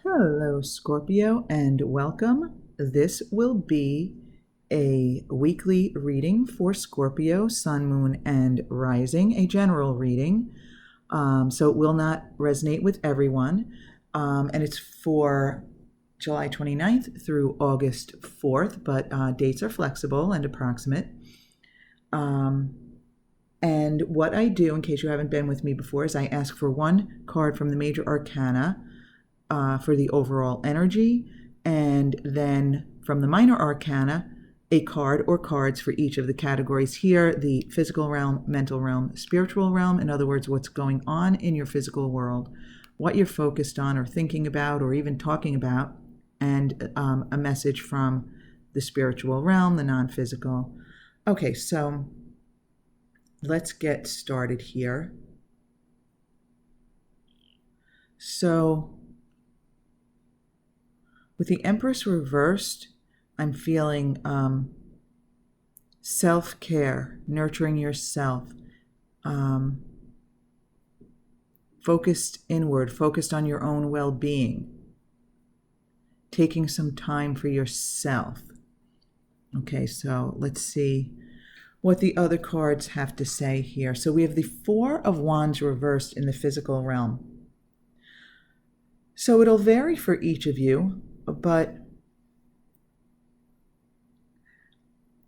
Hello, Scorpio, and welcome. This will be a weekly reading for Scorpio, Sun, Moon, and Rising, a general reading. So it will not resonate with everyone. And it's for July 29th through August 4th, but dates are flexible and approximate. And what I do, in case you haven't been with me before, is I ask for one card from the major arcana for the overall energy, and then from the minor arcana, a card or cards for each of the categories here: the physical realm, mental realm, spiritual realm. In other words, what's going on in your physical world, what you're focused on or thinking about or even talking about, and a message from the spiritual realm, the non-physical. Okay, so let's get started here. So with the Empress reversed, I'm feeling self-care, nurturing yourself, focused inward, focused on your own well-being, taking some time for yourself. Okay, so let's see what the other cards have to say here. So we have the Four of Wands reversed in the physical realm. So it'll vary for each of you, but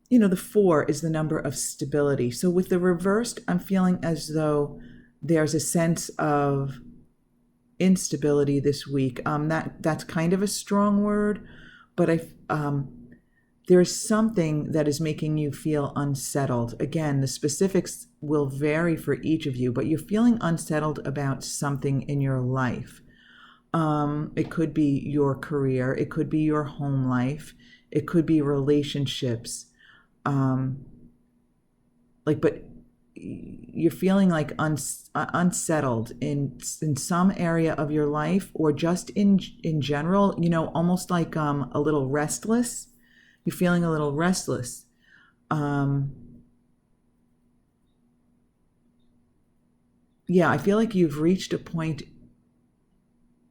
the four is the number of stability. So with the reversed, I'm feeling as though there's a sense of instability this week. That's kind of a strong word, but there's something that is making you feel unsettled. Again, the specifics will vary for each of you, but you're feeling unsettled about something in your life. It could be your career, it could be your home life, it could be relationships. But you're feeling like unsettled in some area of your life, or just in general. Almost like a little restless. You're feeling a little restless. Yeah, I feel like you've reached a point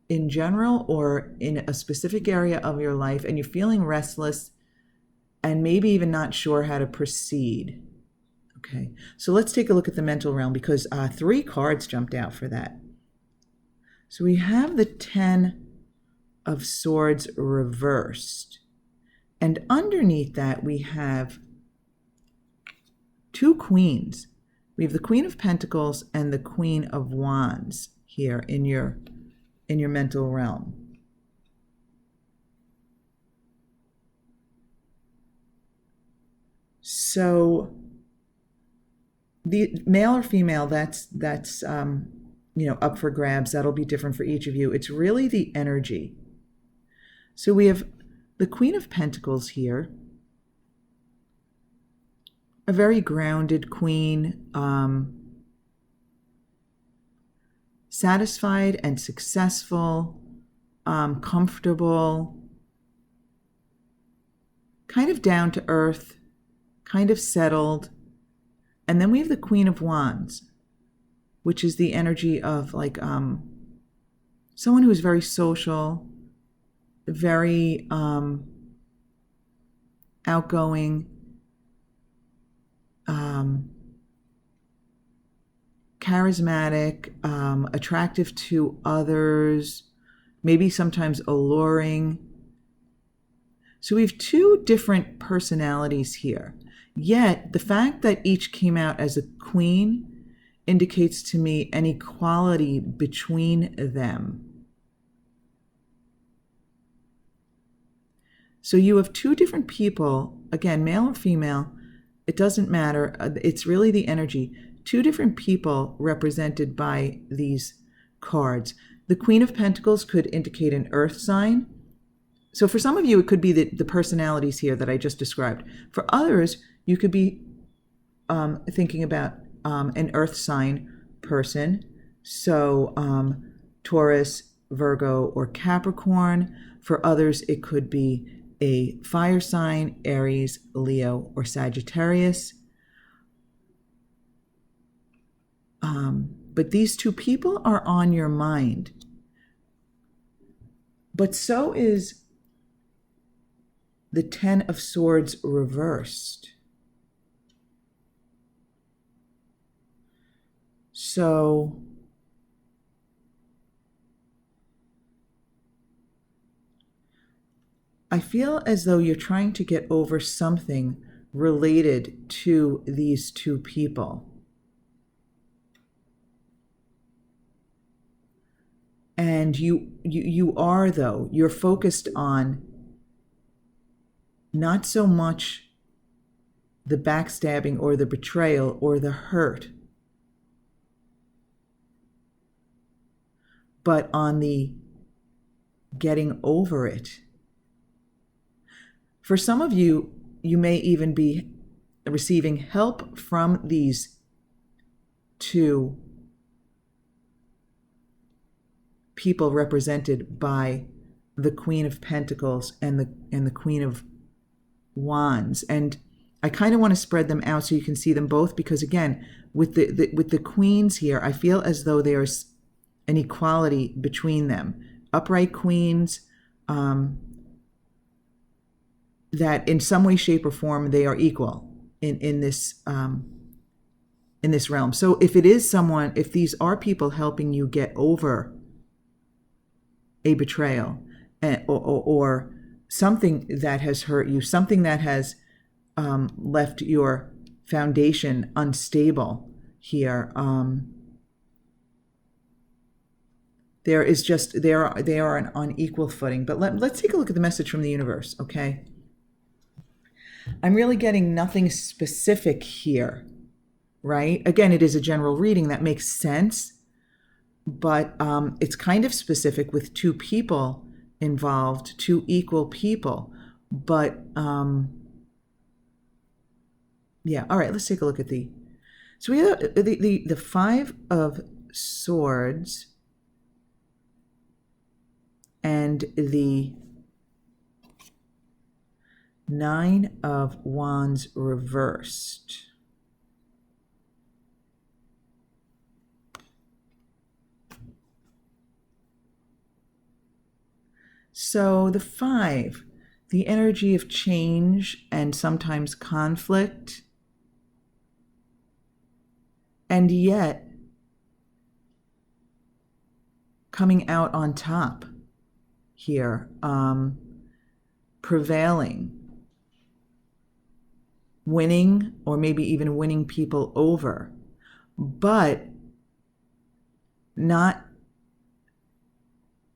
in general or in a specific area of your life, and you're feeling restless and maybe even not sure how to proceed. Okay, so let's take a look at the mental realm, because three cards jumped out for that. So we have the Ten of Swords reversed, and underneath that we have two queens. We have the Queen of Pentacles and the Queen of Wands here in your mental realm. So the male or female, that's up for grabs. That'll be different for each of you. It's really the energy. So we have the Queen of Pentacles here, a very grounded queen, satisfied and successful, comfortable, kind of down to earth, kind of settled. And then we have the Queen of Wands, which is the energy of someone who is very social, very outgoing, charismatic, attractive to others, maybe sometimes alluring. So we have two different personalities here. Yet the fact that each came out as a queen indicates to me an equality between them. So you have two different people, again, male or female, it doesn't matter. It's really the energy. Two different people represented by these cards. The Queen of Pentacles could indicate an earth sign. So for some of you, it could be the personalities here that I just described. For others, you could be thinking about an earth sign person. So Taurus, Virgo, or Capricorn. For others, it could be a fire sign: Aries, Leo, or Sagittarius. But these two people are on your mind. But so is the Ten of Swords reversed. So I feel as though you're trying to get over something related to these two people. And you are, though, you're focused on not so much the backstabbing or the betrayal or the hurt, but on the getting over it. For some of you, you may even be receiving help from these two people represented by the Queen of Pentacles and the Queen of Wands. And I kind of want to spread them out so you can see them both, because again, with the queens here, I feel as though there's an equality between them. Upright queens, that in some way, shape, or form they are equal in this realm. So if it is someone, if these are people helping you get over a betrayal, or something that has hurt you, something that has left your foundation unstable here, they are on equal footing. But let's take a look at the message from the universe, okay? I'm really getting nothing specific here, right? Again, it is a general reading that makes sense, but it's kind of specific with two people involved, two equal people. But yeah, all right, let's take a look at so we have the Five of Swords and the Nine of Wands reversed. So the Five, the energy of change and sometimes conflict, and yet coming out on top here, prevailing, winning, or maybe even winning people over, but not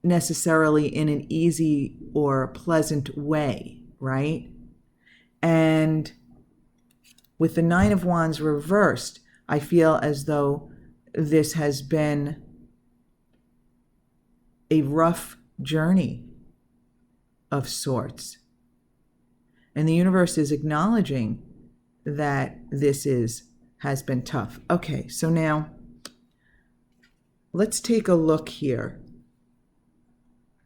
necessarily in an easy or pleasant way, right? And with the Nine of Wands reversed, I feel as though this has been a rough journey of sorts. And the universe is acknowledging that this has been tough. Okay, so now let's take a look here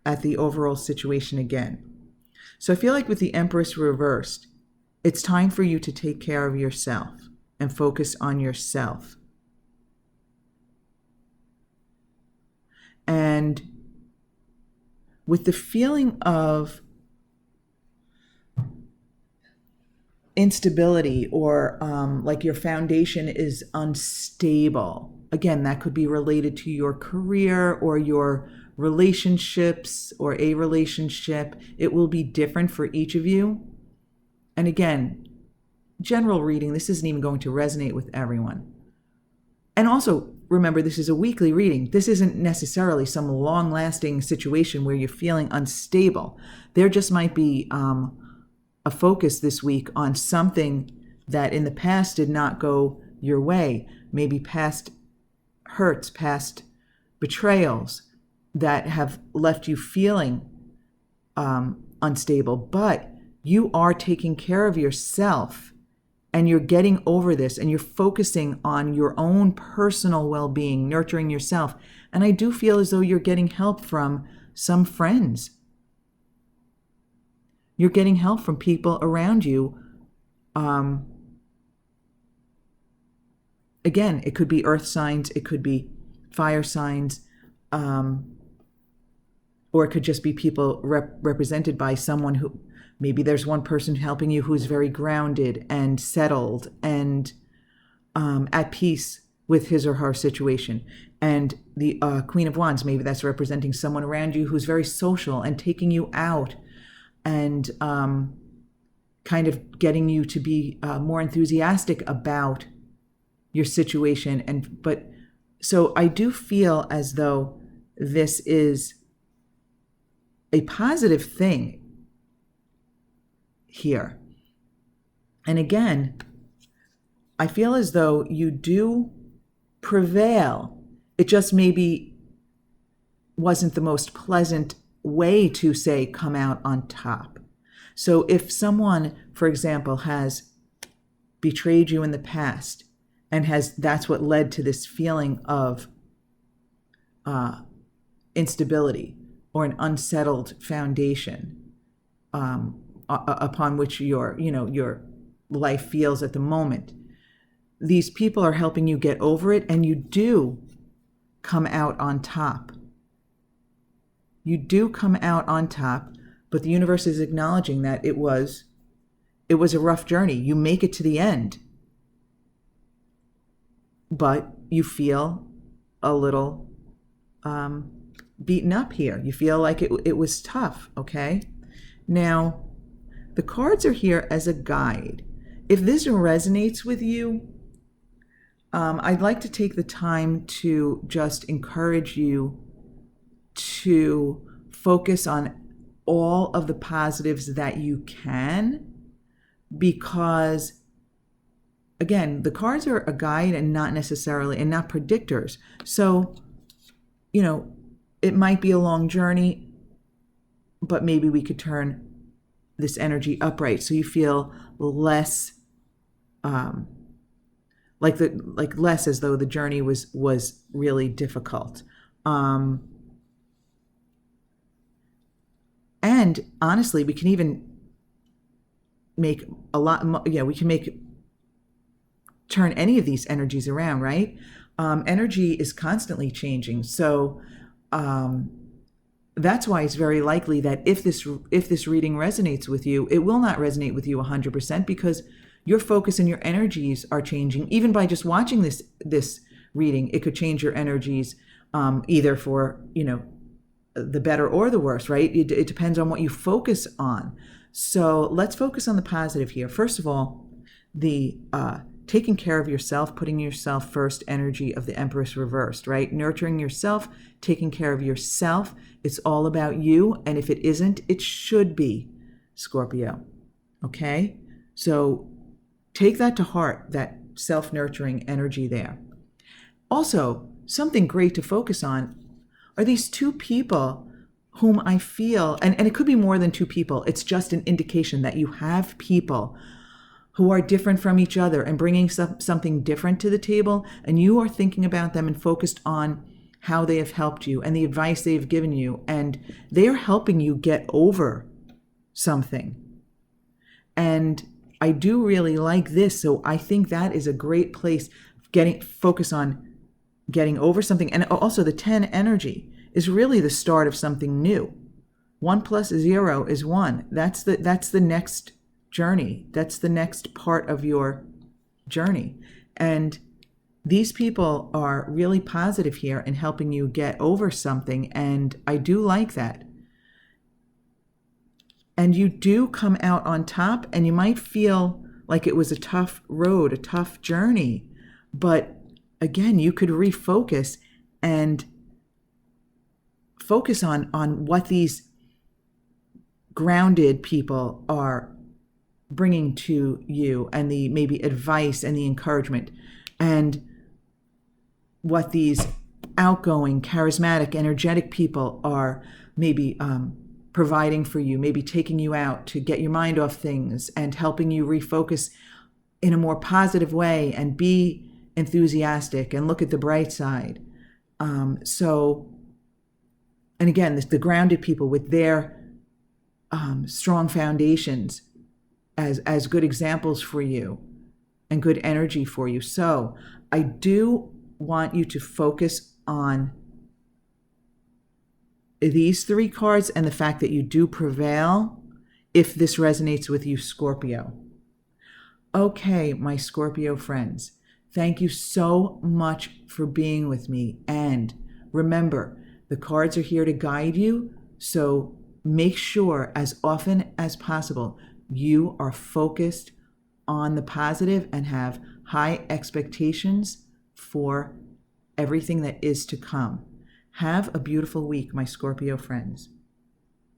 at the overall situation again. So I feel like with the Empress reversed, it's time for you to take care of yourself and focus on yourself. And with the feeling of instability, or like your foundation is unstable, again, that could be related to your career or your relationships or a relationship. It will be different for each of you. And again, general reading, this isn't even going to resonate with everyone. And also, remember, this is a weekly reading. This isn't necessarily some long-lasting situation where you're feeling unstable. There just might be a focus this week on something that in the past did not go your way. Maybe past hurts, past betrayals that have left you feeling unstable. But you are taking care of yourself, and you're getting over this, and you're focusing on your own personal well-being, nurturing yourself. And I do feel as though you're getting help from some friends. You're getting help from people around you. Again, it could be earth signs, it could be fire signs, or it could just be people represented by someone who, maybe there's one person helping you who's very grounded and settled and at peace with his or her situation. And the Queen of Wands, maybe that's representing someone around you who's very social and taking you out and kind of getting you to be more enthusiastic about your situation. But so I do feel as though this is a positive thing here. And again, I feel as though you do prevail. It just maybe wasn't the most pleasant way to say come out on top. So if someone, for example, has betrayed you in the past and that's what led to this feeling of instability or an unsettled foundation upon which your life feels at the moment, these people are helping you get over it, and you do come out on top. You do come out on top, but the universe is acknowledging that it was a rough journey. You make it to the end, but you feel a little beaten up here. You feel like it was tough, okay? Now, the cards are here as a guide. If this resonates with you, I'd like to take the time to just encourage you to focus on all of the positives that you can, because again, the cards are a guide and not predictors. So, it might be a long journey, but maybe we could turn this energy upright so you feel less less as though the journey was really difficult. And honestly, we can even make a lot more, we can turn any of these energies around, right? Energy is constantly changing. So that's why it's very likely that if this reading resonates with you, it will not resonate with you 100%, because your focus and your energies are changing. Even by just watching this reading, it could change your energies either for, the better or the worse, right? It depends on what you focus on. So let's focus on the positive here. First of all, the taking care of yourself, putting yourself first energy of the Empress reversed, right? Nurturing yourself, taking care of yourself. It's all about you. And if it isn't, it should be, Scorpio. Okay? So take that to heart, that self-nurturing energy there. Also, something great to focus on are these two people whom I feel, and it could be more than two people, it's just an indication that you have people who are different from each other and bringing something different to the table, and you are thinking about them and focused on how they have helped you and the advice they've given you, and they are helping you get over something. And I do really like this, so I think that is a great place, focus on getting over something. And also the 10 energy is really the start of something new. 1 + 0 is 1. That's the next journey. That's the next part of your journey. And these people are really positive here in helping you get over something. And I do like that. And you do come out on top, and you might feel like it was a tough road, a tough journey. But again, you could refocus and focus on what these grounded people are bringing to you, and the maybe advice and the encouragement, and what these outgoing, charismatic, energetic people are maybe providing for you, maybe taking you out to get your mind off things and helping you refocus in a more positive way and be enthusiastic and look at the bright side. And again, the grounded people with their strong foundations as good examples for you and good energy for you. So I do want you to focus on these three cards and the fact that you do prevail if this resonates with you, Scorpio. Okay, my Scorpio friends, thank you so much for being with me. And remember, the cards are here to guide you. So make sure as often as possible you are focused on the positive and have high expectations for everything that is to come. Have a beautiful week, my Scorpio friends.